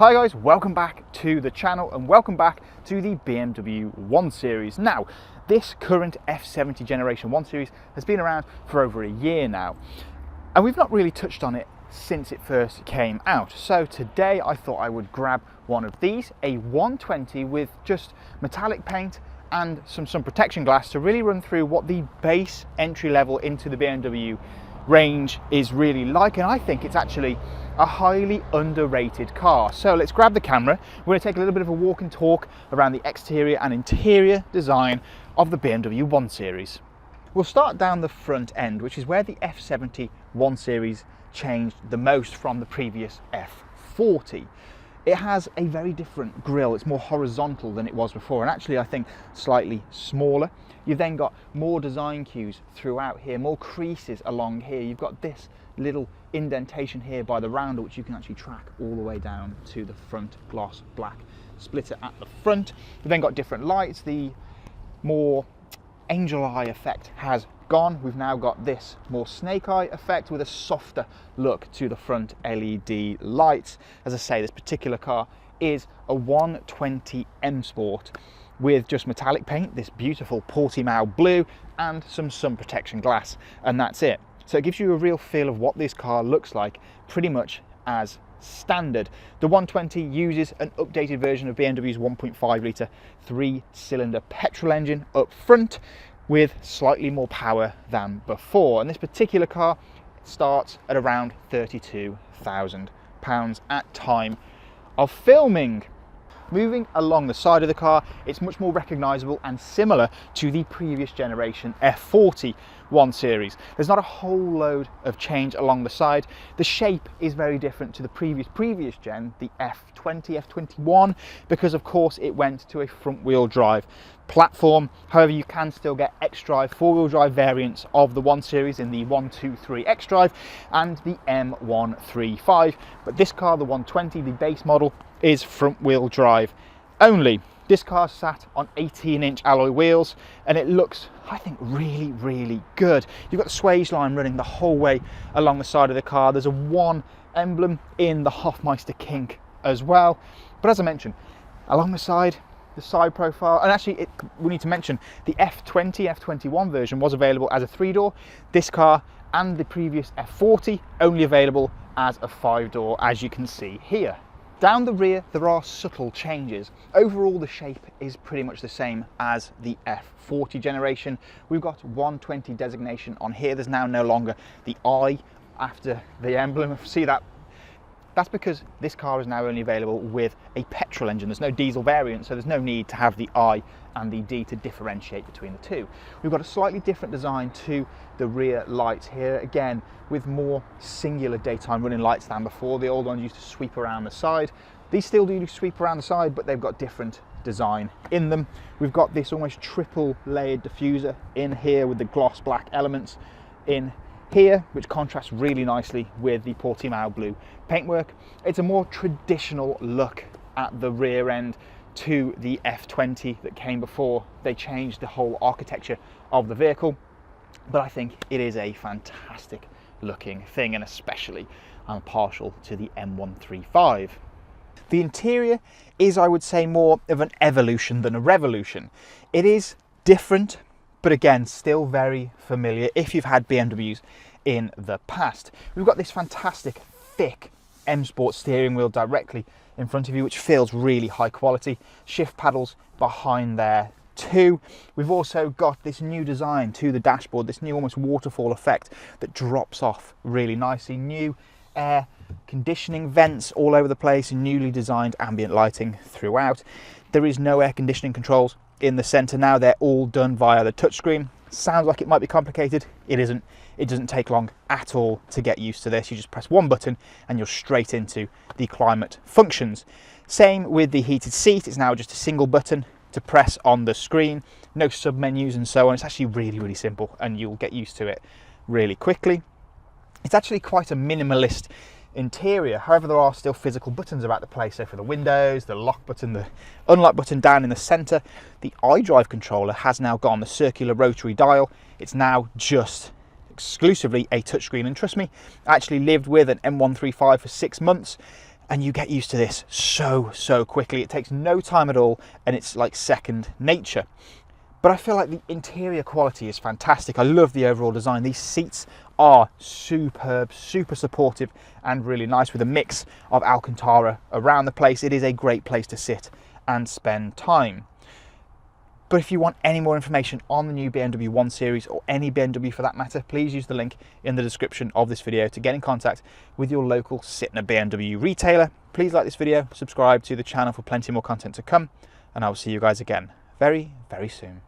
Hi guys, welcome back to the channel and welcome back to the BMW 1 Series. Now, this current F70 Generation 1 Series has been around for over a year now, and we've not really touched on it since it first came out. So today I thought I would grab one of these, a 120 with just metallic paint and some sun protection glass, to really run through what the base entry level into the BMW range is really like. And I think it's actually a highly underrated car. So let's grab the camera. We're going to take a little bit of a walk and talk around the exterior and interior design of the BMW 1 Series. We'll start down the front end, which is where the F70 1 Series changed the most from the previous F40. It has a very different grille. It's more horizontal than it was before, and actually I think slightly smaller. You've then got more design cues throughout here, more creases along here. You've got this little indentation here by the rounder, which you can actually track all the way down to the front gloss black splitter at the front. You've then got different lights. The more angel eye effect has gone. We've now got this more snake eye effect with a softer look to the front LED lights. As I say, this particular car is a 120 M Sport with just metallic paint, this beautiful Portimao blue, and some sun protection glass, and that's it. So it gives you a real feel of what this car looks like, pretty much as standard. The 120 uses an updated version of BMW's 1.5 litre 3-cylinder petrol engine up front, with slightly more power than before. And this particular car starts at around £32,000 at time of filming. Moving along the side of the car, it's much more recognisable and similar to the previous generation F40 1 Series. There's not a whole load of change along the side. The shape is very different to the previous gen, the F20, F21, because of course it went to a front wheel drive platform. However, you can still get X-Drive 4-wheel drive variants of the 1 Series in the 123 X-Drive and the M135. But this car, the 120, the base model, is front wheel drive only. This car sat on 18-inch alloy wheels and it looks, I think, really good. You've got the swage line running the whole way along the side of the car. There's a 1 emblem in the Hofmeister kink as well. But as I mentioned, along the side profile, and actually we need to mention the F20, F21 version was available as a 3-door. This car and the previous F40 only available as a 5-door, as you can see here. Down the rear, there are subtle changes. Overall, the shape is pretty much the same as the F40 generation. We've got 120 designation on here. There's now no longer the I after the emblem. See that? That's because this car is now only available with a petrol engine. There's no diesel variant, so there's no need to have the I and the D to differentiate between the two. We've got a slightly different design to the rear lights here, again with more singular daytime running lights than before. The old ones used to sweep around the side. These still do sweep around the side, but they've got different design in them. We've got this almost triple layered diffuser in here with the gloss black elements in here, which contrasts really nicely with the Portimao blue paintwork. It's a more traditional look at the rear end to the F20 that came before. They changed the whole architecture of the vehicle, but I think it is a fantastic looking thing, and especially I'm partial to the M135. The interior is, I would say, more of an evolution than a revolution. It is different, but again, still very familiar if you've had BMWs in the past. We've got this fantastic thick M Sport steering wheel directly in front of you, which feels really high quality. Shift paddles behind there too. We've also got this new design to the dashboard, this new almost waterfall effect that drops off really nicely. New air conditioning vents all over the place and newly designed ambient lighting throughout. There is no air conditioning controls in the center now. They're all done via the touchscreen. Sounds like it might be complicated. It isn't. It doesn't take long at all to get used to this. You just press one button and you're straight into the climate functions. Same with the heated seat. It's now just a single button to press on the screen. No sub menus and so on. It's actually really simple, and you'll get used to it really quickly. It's actually quite a minimalist interior. However, there are still physical buttons about the place. So for the windows, the lock button, the unlock button down in the center. The iDrive controller has now gone the circular rotary dial. It's now just exclusively a touchscreen, and trust me, I actually lived with an M135 for 6 months and you get used to this so quickly. It takes no time at all, and it's like second nature. But I feel like the interior quality is fantastic. I love the overall design. These seats are superb, super supportive, and really nice, with a mix of Alcantara around the place. It is a great place to sit and spend time. But if you want any more information on the new BMW 1 Series, or any BMW for that matter, please use the link in the description of this video to get in contact with your local Sytner BMW retailer. Please like this video, subscribe to the channel for plenty more content to come, and I will see you guys again very soon.